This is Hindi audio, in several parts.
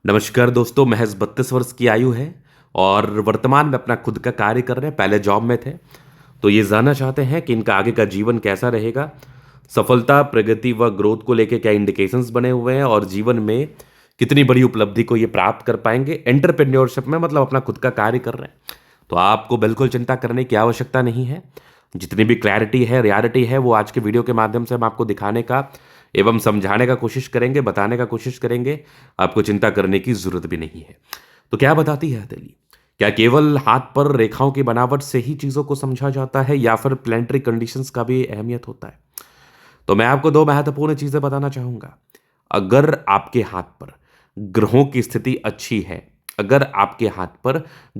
नमस्कार दोस्तों, महज 32 वर्ष की आयु है और वर्तमान में अपना खुद का कार्य कर रहे हैं। पहले जॉब में थे, तो ये जानना चाहते हैं कि इनका आगे का जीवन कैसा रहेगा। सफलता, प्रगति व ग्रोथ को लेके क्या इंडिकेशंस बने हुए हैं और जीवन में कितनी बड़ी उपलब्धि को ये प्राप्त कर पाएंगे। एंटरप्रेन्योरशिप में मतलब अपना खुद का कार्य कर रहे हैं, तो आपको बिल्कुल चिंता करने की आवश्यकता नहीं है। जितनी भी क्लैरिटी है, रियलिटी है, वो आज के वीडियो के माध्यम से हम आपको दिखाने का एवं समझाने का कोशिश करेंगे, बताने का कोशिश करेंगे। आपको चिंता करने की जरूरत भी नहीं है। तो क्या बताती है हथेली? क्या केवल हाथ पर रेखाओं की बनावट से ही चीजों को समझा जाता है या फिर प्लानिटरी कंडीशंस का भी अहमियत होता है? तो मैं आपको दो महत्वपूर्ण चीजें बताना चाहूंगा। अगर आपके हाथ पर ग्रहों की स्थिति अच्छी है, अगर आपके हाथ पर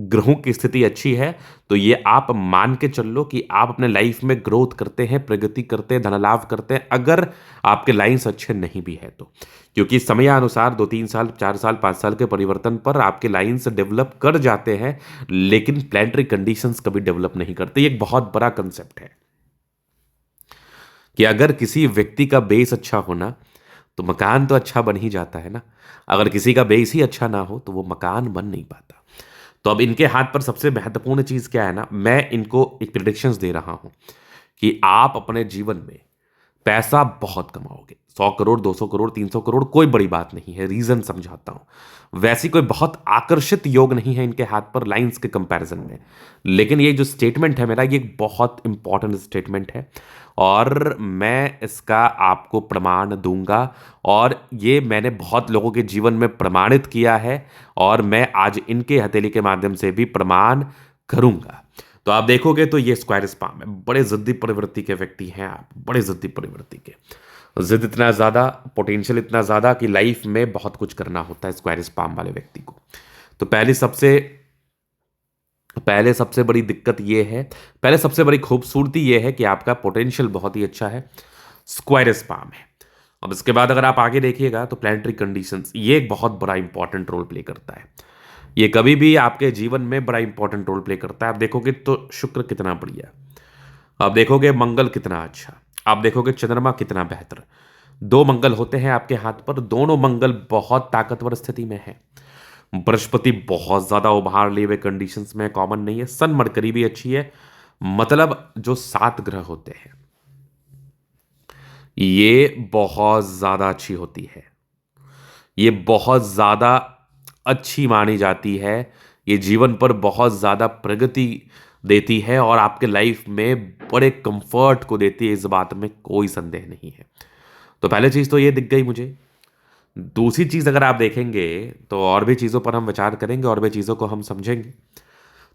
ग्रहों की स्थिति अच्छी है, तो ये आप मान के चल लो कि आप अपने लाइफ में ग्रोथ करते हैं, प्रगति करते हैं, धन लाभ करते हैं। अगर आपके लाइंस अच्छे नहीं भी है तो, क्योंकि समयानुसार 2-3 साल, 4 साल, 5 साल के परिवर्तन पर आपके लाइंस डेवलप कर जाते हैं, लेकिन प्लानिटरी कंडीशंस कभी डेवलप नहीं करते। ये एक बहुत बड़ा कंसेप्ट है कि अगर किसी व्यक्ति का बेस अच्छा होना, तो मकान तो अच्छा बन ही जाता है ना। अगर किसी का बेस ही अच्छा ना हो, तो वो मकान बन नहीं पाता। तो अब इनके हाथ पर सबसे महत्वपूर्ण चीज क्या है ना, मैं इनको एक प्रिडिक्शंस दे रहा हूं कि आप अपने जीवन में पैसा बहुत कमाओगे। 100 करोड़, 200 करोड़, 300 करोड़ कोई बड़ी बात नहीं है। रीजन समझाता हूं। वैसी कोई बहुत आकर्षित योग नहीं है इनके हाथ पर लाइंस के कंपैरिजन में, लेकिन ये जो स्टेटमेंट है मेरा, ये एक बहुत इंपॉर्टेंट स्टेटमेंट है और मैं इसका आपको प्रमाण दूंगा। और ये मैंने बहुत लोगों के जीवन में प्रमाणित किया है और मैं आज इनके हथेली के माध्यम से भी प्रमाण करूंगा। तो आप देखोगे तो ये स्क्वायर स्पाम है। बड़े जिद्दी प्रवृत्ति के व्यक्ति हैं आप, बड़े जिद्दी प्रवृत्ति के। जिद इतना ज्यादा, पोटेंशियल इतना ज्यादा कि लाइफ में बहुत कुछ करना होता है स्क्वायर स्पाम वाले व्यक्ति को। तो पहले सबसे बड़ी दिक्कत ये है, पहले सबसे बड़ी खूबसूरती ये है कि आपका पोटेंशियल बहुत ही अच्छा है, स्क्वायर स्पाम है। अब इसके बाद अगर आप आगे देखिएगा तो प्लानिटरी कंडीशंस ये एक बहुत बड़ा इंपॉर्टेंट रोल प्ले करता है। ये कभी भी आपके जीवन में बड़ा इंपॉर्टेंट रोल प्ले करता है। आप देखोगे तो शुक्र कितना बढ़िया, आप देखोगे मंगल कितना अच्छा, आप देखोगे चंद्रमा कितना बेहतर। दो मंगल होते हैं आपके हाथ पर, दोनों मंगल बहुत ताकतवर स्थिति में है। बृहस्पति बहुत ज्यादा उभार लिए हुए कंडीशंस में, कॉमन नहीं है। सन मरकरी भी अच्छी है। मतलब जो 7 ग्रह होते हैं ये बहुत ज्यादा अच्छी होती है, ये बहुत ज्यादा अच्छी मानी जाती है। ये जीवन पर बहुत ज्यादा प्रगति देती है और आपके लाइफ में बड़े कंफर्ट को देती है, इस बात में कोई संदेह नहीं है। तो पहले चीज तो ये दिख गई मुझे। दूसरी चीज अगर आप देखेंगे तो और भी चीजों पर हम विचार करेंगे और भी चीजों को हम समझेंगे।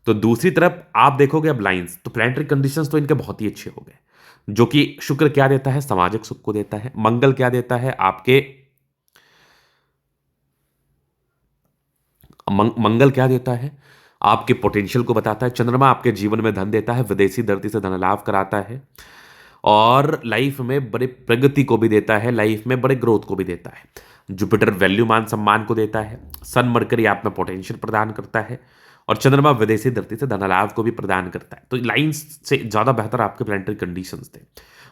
तो दूसरी तरफ आप देखोगे अब लाइंस, तो प्लानिटरी कंडीशंस तो इनके बहुत ही अच्छे हो गए। जो कि शुक्र क्या देता है, सामाजिक सुख को देता है। मंगल क्या देता है, आपके मंगल क्या देता है, आपके पोटेंशियल को बताता है। चंद्रमा आपके जीवन में धन देता है, विदेशी धरती से धन लाभ कराता है और लाइफ में बड़े प्रगति को भी देता है, लाइफ में बड़े ग्रोथ को भी देता है। जुपिटर वैल्यू, मान सम्मान को देता है। सन मरकरी आप में पोटेंशियल प्रदान करता है और चंद्रमा विदेशी धरती से धन लाभ को भी प्रदान करता है। तो लाइंस से ज्यादा बेहतर आपके प्लानिटरी कंडीशंस थे।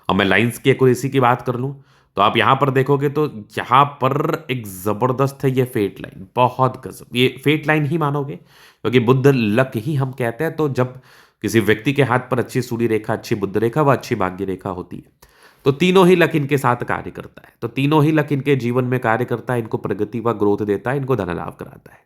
अब मैं लाइंस की एक्यूरेसी की बात कर लूं तो आप यहां पर देखोगे तो यहां पर एक जबरदस्त है ये फेट लाइन, बहुत गजब। ये फेट लाइन ही मानोगे, क्योंकि बुद्ध लक ही हम कहते हैं। तो जब किसी व्यक्ति के हाथ पर अच्छी सूर्य रेखा, अच्छी बुद्ध रेखा, वह अच्छी भाग्य रेखा होती है, तो तीनों ही लक इनके साथ कार्य करता है। तो तीनों ही लक इनके जीवन में कार्य करता है, इनको प्रगति व ग्रोथ देता है, इनको धन लाभ कराता है।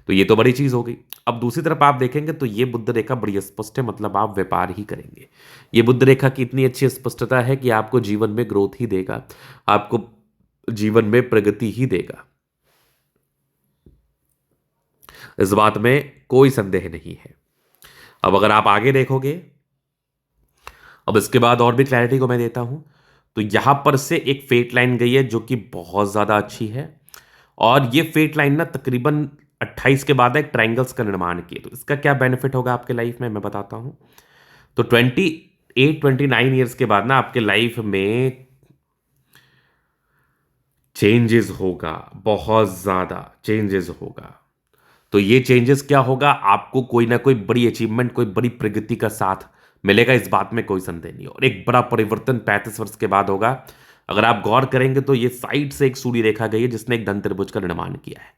तो ये तो बड़ी चीज हो गई। अब दूसरी तरफ आप देखेंगे तो ये बुद्ध रेखा बड़ी स्पष्ट है, मतलब आप व्यापार ही करेंगे। ये बुद्ध रेखा की इतनी अच्छी स्पष्टता है कि आपको जीवन में ग्रोथ ही देगा, आपको जीवन में प्रगति ही देगा, इस बात में कोई संदेह नहीं है। अब अगर आप आगे देखोगे, अब इसके बाद और भी क्लैरिटी को मैं देता हूं। तो यहां पर से एक फेट लाइन गई है जो कि बहुत ज्यादा अच्छी है और ये फेट लाइन ना तकरीबन 28 के बाद एक ट्रायंगल्स का निर्माण किए। तो इसका क्या बेनिफिट होगा आपके लाइफ में, मैं बताता हूं। तो 28-29 ईयर्स के बाद ना आपके लाइफ में चेंजेस होगा, बहुत ज्यादा चेंजेस होगा। तो ये चेंजेस क्या होगा, आपको कोई ना कोई बड़ी अचीवमेंट, कोई बड़ी प्रगति का साथ मिलेगा, इस बात में कोई संदेह नहीं। और एक बड़ा परिवर्तन 35 वर्ष के बाद होगा। अगर आप गौर करेंगे तो ये साइड से एक सूर्य रेखा गई है जिसने एक धन त्रिभुज का निर्माण किया है।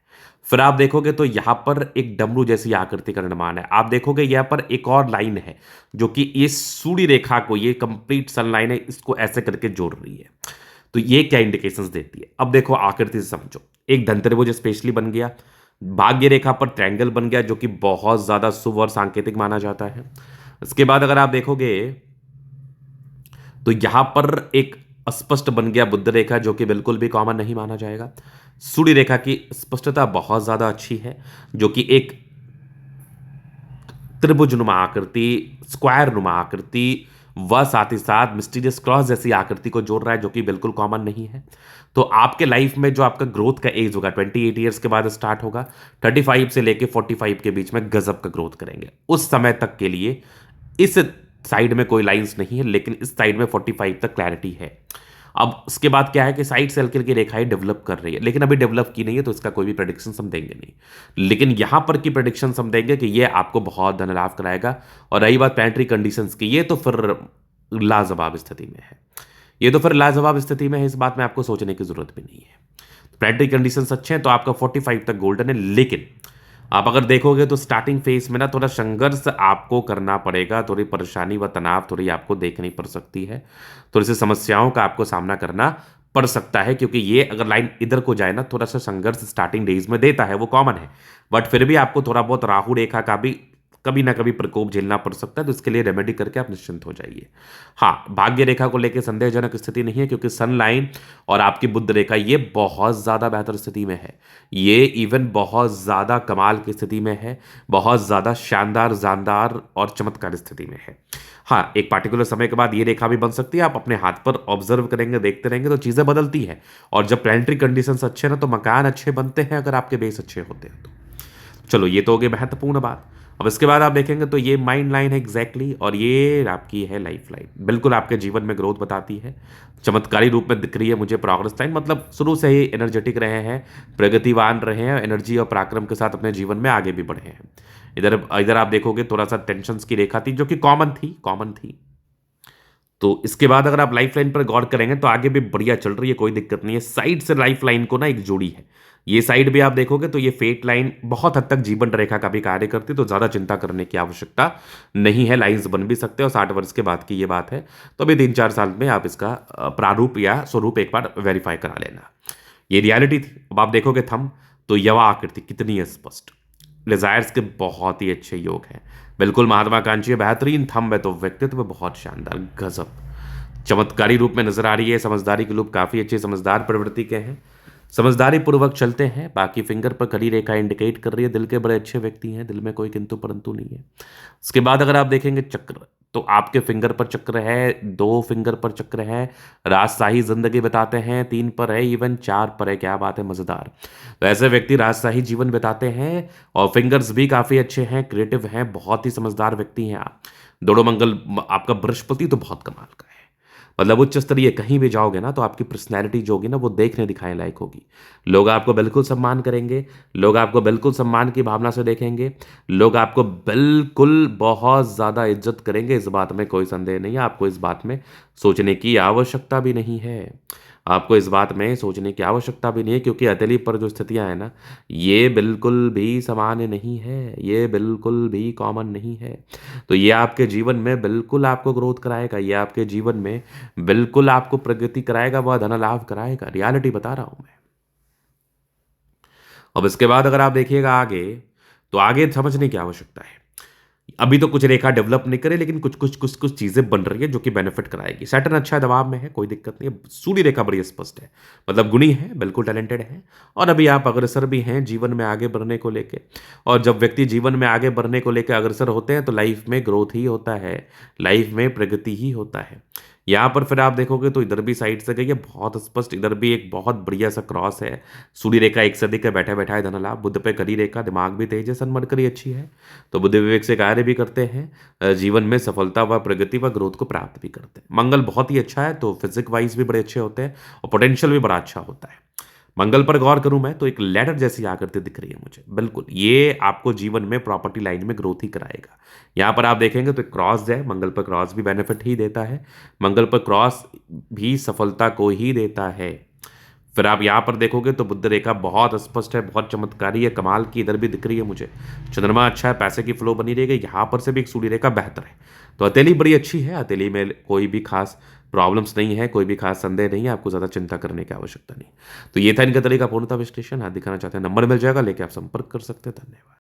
फिर आप देखोगे तो यहां पर एक डमरू जैसी आकृति का निर्माण है। आप देखोगे यहां पर एक और लाइन है जो कि ये सूर्य रेखा को, ये कंप्लीट सन लाइन है, इसको ऐसे करके जोड़ रही है। तो ये क्या इंडिकेशंस देती है? अब देखो आकृति से समझो, एक धन त्रिभुज स्पेशली बन गया, भाग्य रेखा पर ट्रायंगल बन गया जो कि बहुत ज्यादा शुभ और सांकेतिक माना जाता है। इसके बाद अगर आप देखोगे तो यहां पर एक स्पष्ट बन गया बुद्ध रेखा जो कि बिल्कुल भी कॉमन नहीं माना जाएगा। सूर्य रेखा की स्पष्टता बहुत ज्यादा अच्छी है जो कि एक त्रिभुज नुमा आकृति, स्क्वायर नुमा आकृति व साथ ही साथ मिस्टीरियस क्रॉस जैसी आकृति को जोड़ रहा है जो कि बिल्कुल कॉमन नहीं है। तो आपके लाइफ में जो आपका ग्रोथ का एज होगा 28 ईयर्स के बाद स्टार्ट होगा, 35 से लेके 45 के बीच में गजब का ग्रोथ करेंगे। उस समय तक के लिए इस साइड में कोई लाइंस नहीं है, लेकिन इस साइड में 45 तक क्लैरिटी है। अब इसके बाद क्या है कि साइड सर्कल की रेखाएं डेवलप कर रही है, लेकिन अभी डेवलप की नहीं है तो इसका कोई भी प्रेडिक्शन हम देंगे नहीं। लेकिन यहां पर की प्रेडिक्शन हम देंगे कि ये आपको बहुत धन लाभ कराएगा। और रही बात प्लानेटरी कंडीशंस की, ये तो फिर लाजवाब स्थिति में है, ये तो फिर लाजवाब स्थिति में है, इस बात में आपको सोचने की जरूरत भी नहीं है। प्लानेटरी कंडीशंस अच्छे हैं तो आपका 45 तक गोल्डन है। लेकिन आप अगर देखोगे तो स्टार्टिंग फेज में ना थोड़ा संघर्ष आपको करना पड़ेगा, थोड़ी परेशानी व तनाव थोड़ी आपको देखनी पड़ सकती है, थोड़ी सी समस्याओं का आपको सामना करना पड़ सकता है, क्योंकि ये अगर लाइन इधर को जाए ना थोड़ा सा संघर्ष स्टार्टिंग डेज में देता है, वो कॉमन है। बट फिर भी आपको थोड़ा बहुत राहु रेखा का भी कभी ना कभी प्रकोप झेलना पड़ सकता है, तो इसके लिए रेमेडी करके आप निश्चिंत हो जाइए। हाँ, भाग्य रेखा को लेकर संदेहजनक स्थिति नहीं है क्योंकि सन लाइन और आपकी बुध रेखा ये बहुत ज्यादा बेहतर स्थिति में है, ये इवन बहुत ज्यादा कमाल की स्थिति में है, बहुत ज्यादा शानदार जानदार और चमत्कार स्थिति में है। हाँ, एक पार्टिकुलर समय के बाद ये रेखा भी बन सकती है, आप अपने हाथ पर ऑब्जर्व करेंगे, देखते रहेंगे तो चीजें बदलती हैं। और जब प्लानेटरी कंडीशंस अच्छे ना तो मकान अच्छे बनते हैं अगर आपके बेस अच्छे होते हैं तो। चलो ये तो हो गई महत्वपूर्ण बात। अब इसके बाद आप देखेंगे तो ये माइंड लाइन है एग्जैक्टली, और ये आपकी है लाइफ लाइन, बिल्कुल आपके जीवन में ग्रोथ बताती है, चमत्कारी रूप में दिख रही है मुझे प्रोग्रेस लाइन। मतलब शुरू से ही एनर्जेटिक रहे हैं, प्रगतिवान रहे हैं, एनर्जी और पराक्रम के साथ अपने जीवन में आगे भी बढ़े हैं। इधर इधर आप देखोगे थोड़ा सा टेंशन की रेखा थी जो कि कॉमन थी। तो इसके बाद अगर आप लाइफ लाइन पर गौर करेंगे तो आगे भी बढ़िया चल रही है, कोई दिक्कत नहीं है। साइड से लाइफ लाइन को ना एक जोड़ी है, ये साइड भी आप देखोगे तो ये फेट लाइन बहुत हद तक जीवन रेखा का भी कार्य करती है, तो ज्यादा चिंता करने की आवश्यकता नहीं है। लाइंस बन भी सकते हैं और 60 वर्ष के बाद की ये बात है, तो अभी 3-4 साल में आप इसका प्रारूप या स्वरूप एक बार वेरीफाई करा लेना। ये रियलिटी थी। अब आप देखोगे थंब तो यवा आकृति कितनी स्पष्ट, डिजायर्स के बहुत ही अच्छे योग हैं, बिल्कुल महत्वाकांक्षी है, बेहतरीन थंब है, तो व्यक्तित्व बहुत शानदार गजब चमत्कारी रूप में नजर आ रही है। समझदारी के लोग काफी अच्छे समझदार प्रवृत्ति के हैं, समझदारी पूर्वक चलते हैं। बाकी फिंगर पर खड़ी रेखा इंडिकेट कर रही है दिल के बड़े अच्छे व्यक्ति हैं, दिल में कोई किंतु परंतु नहीं है। उसके बाद अगर आप देखेंगे चक्र, तो आपके फिंगर पर चक्र है, 2 फिंगर पर चक्र है, राजशाही जिंदगी बिताते हैं, 3 पर है, इवन 4 पर है, क्या बात है, मजेदार। वैसे व्यक्ति राजशाही जीवन बिताते हैं और फिंगर्स भी काफी अच्छे हैं, क्रिएटिव हैं, बहुत ही समझदार व्यक्ति हैं आप। दोनों मंगल आपका बृहस्पति तो बहुत कमाल का है, मतलब उच्च स्तरीय कहीं भी जाओगे ना तो आपकी पर्सनैलिटी जो होगी ना वो देखने दिखाने लायक होगी। लोग आपको बिल्कुल सम्मान करेंगे, लोग आपको बिल्कुल सम्मान की भावना से देखेंगे, लोग आपको बिल्कुल बहुत ज़्यादा इज्जत करेंगे, इस बात में कोई संदेह नहीं है। आपको इस बात में सोचने की आवश्यकता भी नहीं है, आपको इस बात में सोचने की आवश्यकता भी नहीं है, क्योंकि हथेली पर जो स्थितियां हैं ना ये बिल्कुल भी सामान्य नहीं है, ये बिल्कुल भी कॉमन नहीं है। तो ये आपके जीवन में बिल्कुल आपको ग्रोथ कराएगा, ये आपके जीवन में बिल्कुल आपको प्रगति कराएगा, वह धन लाभ कराएगा, रियलिटी बता रहा हूं मैं। अब इसके बाद अगर आप देखिएगा आगे, तो आगे समझने की आवश्यकता है। अभी तो कुछ रेखा डेवलप नहीं करे, लेकिन कुछ चीजें बन रही है जो कि बेनिफिट कराएगी। सैटर्न अच्छा दबाव में है, कोई दिक्कत नहीं है। सूर्य रेखा बड़ी स्पष्ट है, मतलब गुणी है, बिल्कुल टैलेंटेड है, और अभी आप अग्रसर भी हैं जीवन में आगे बढ़ने को लेके। और जब व्यक्ति जीवन में आगे बढ़ने को लेकर अग्रसर होते हैं तो लाइफ में ग्रोथ ही होता है, लाइफ में प्रगति ही होता है। यहाँ पर फिर आप देखोगे तो इधर भी साइड से गई है बहुत स्पष्ट, इधर भी एक बहुत बढ़िया सा क्रॉस है। सूर्य रेखा एक से अधिक है, बैठा बैठा है धनलाभ। बुध पे करी रेखा, दिमाग भी तेज है, सन मरकरी अच्छी है, तो बुद्धि विवेक से कार्य भी करते हैं, जीवन में सफलता व प्रगति व ग्रोथ को प्राप्त भी करते हैं। मंगल बहुत ही अच्छा है, तो फिजिक वाइज भी बड़े अच्छे होते हैं और पोटेंशियल भी बड़ा अच्छा होता है। मंगल पर गौर करूं मैं तो एक लैडर जैसी आकृति दिख रही है मुझे, बिल्कुल ये आपको जीवन में प्रॉपर्टी लाइन में ग्रोथ ही कराएगा। यहां पर आप देखेंगे तो एक क्रॉस है, मंगल पर क्रॉस भी बेनिफिट ही देता है, मंगल पर क्रॉस भी सफलता को ही देता है। फिर आप यहाँ पर देखोगे तो बुद्ध रेखा बहुत स्पष्ट है, बहुत चमत्कारी है, कमाल की इधर भी दिख रही है मुझे। चंद्रमा अच्छा है, पैसे की फ्लो बनी रहेगी, यहाँ पर से भी एक सूर्य रेखा बेहतर है। तो हथेली बड़ी अच्छी है, हथेली में कोई भी खास प्रॉब्लम्स नहीं है, कोई भी खास संदेह नहीं है, आपको ज़्यादा चिंता करने की आवश्यकता नहीं। तो ये था इनका तरीका पूर्णतः विश्लेषण। हाँ, दिखाना चाहते हैं नंबर मिल जाएगा, लेके आप संपर्क कर सकते हैं। धन्यवाद।